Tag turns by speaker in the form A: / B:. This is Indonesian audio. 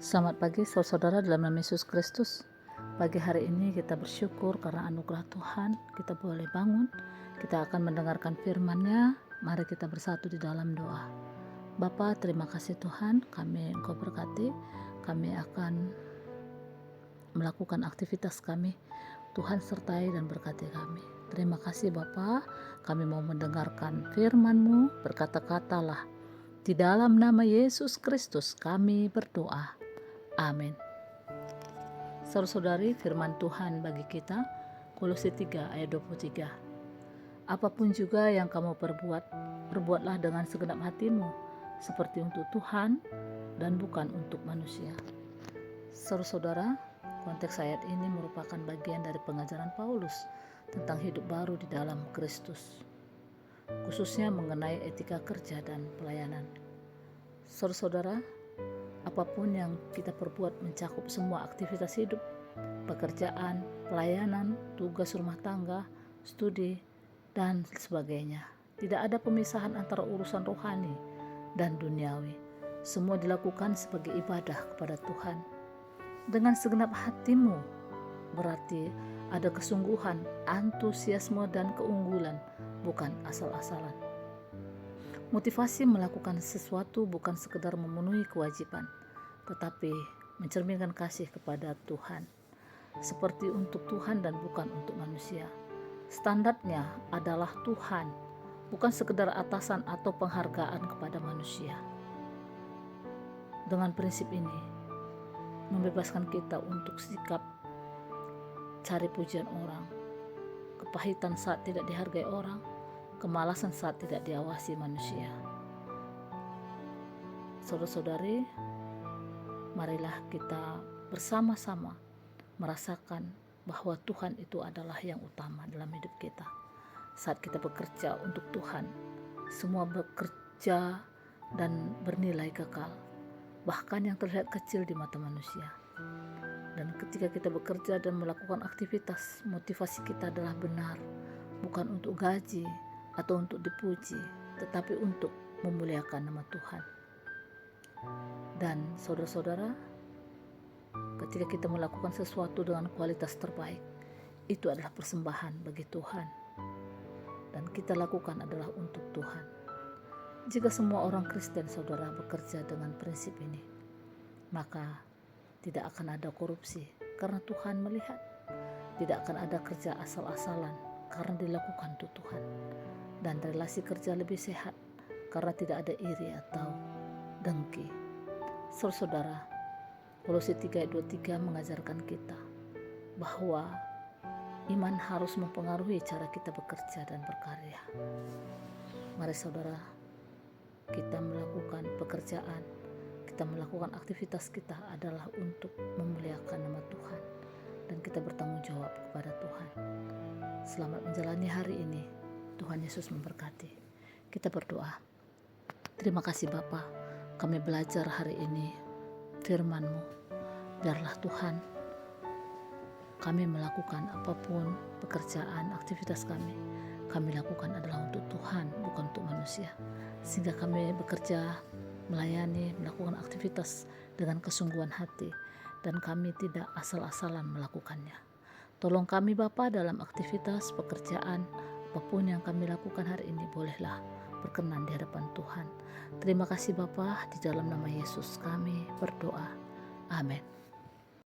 A: Selamat pagi saudara dalam nama Yesus Kristus. Pagi hari ini kita bersyukur karena anugerah Tuhan kita boleh bangun. Kita akan mendengarkan firman-Nya. Mari kita bersatu di dalam doa. Bapa, terima kasih Tuhan, Engkau berkati. Kami akan melakukan aktivitas kami. Tuhan sertai dan berkati kami. Terima kasih Bapa, kami mau mendengarkan firman-Mu, berkata-katalah. Di dalam nama Yesus Kristus kami berdoa. Amin. Saudara-saudari, firman Tuhan bagi kita, Kolose 3 ayat 23. Apapun juga yang kamu perbuatlah dengan segenap hatimu, seperti untuk Tuhan dan bukan untuk manusia. Saudara-saudara, konteks ayat ini merupakan bagian dari pengajaran Paulus tentang hidup baru di dalam Kristus, khususnya mengenai etika kerja dan pelayanan. Saudara-saudara, apapun yang kita perbuat mencakup semua aktivitas hidup, pekerjaan, pelayanan, tugas rumah tangga, studi, dan sebagainya. Tidak ada pemisahan antara urusan rohani dan duniawi. Semua dilakukan sebagai ibadah kepada Tuhan. Dengan segenap hatimu, berarti ada kesungguhan, antusiasme, dan keunggulan, bukan asal-asalan. Motivasi melakukan sesuatu bukan sekedar memenuhi kewajiban, tetapi mencerminkan kasih kepada Tuhan, seperti untuk Tuhan dan bukan untuk manusia. Standarnya adalah Tuhan, bukan sekedar atasan atau penghargaan kepada manusia. Dengan prinsip ini, membebaskan kita untuk sikap cari pujian orang, kepahitan saat tidak dihargai orang, kemalasan saat tidak diawasi manusia. Saudara-saudari, marilah kita bersama-sama merasakan bahwa Tuhan itu adalah yang utama dalam hidup kita. Saat kita bekerja untuk Tuhan, semua bekerja dan bernilai kekal, bahkan yang terlihat kecil di mata manusia. Dan ketika kita bekerja dan melakukan aktivitas, motivasi kita adalah benar, bukan untuk gaji atau untuk dipuji, tetapi untuk memuliakan nama Tuhan. Dan saudara-saudara, ketika kita melakukan sesuatu dengan kualitas terbaik, itu adalah persembahan bagi Tuhan, dan kita lakukan adalah untuk Tuhan. Jika semua orang Kristen saudara bekerja dengan prinsip ini, maka tidak akan ada korupsi karena Tuhan melihat. Tidak akan ada kerja asal-asalan karena dilakukan untuk Tuhan. Dan relasi kerja lebih sehat karena tidak ada iri atau dengki. Saudara, Kolose 3 ayat 23 mengajarkan kita bahwa iman harus mempengaruhi cara kita bekerja dan berkarya. Mari saudara, kita melakukan pekerjaan, kita melakukan aktivitas kita adalah untuk memuliakan nama Tuhan, dan kita bertanggung jawab kepada Tuhan. Selamat menjalani hari ini. Tuhan Yesus memberkati. Kita berdoa. Terima kasih Bapa, kami belajar hari ini firman-Mu. Biarlah Tuhan, kami melakukan apapun pekerjaan, aktivitas kami lakukan adalah untuk Tuhan, bukan untuk manusia. Sehingga kami bekerja, melayani, melakukan aktivitas dengan kesungguhan hati, dan kami tidak asal-asalan melakukannya. Tolong kami Bapa dalam aktivitas pekerjaan, apapun yang kami lakukan hari ini, bolehlah berkenan di hadapan Tuhan. Terima kasih Bapa, di dalam nama Yesus kami berdoa. Amin.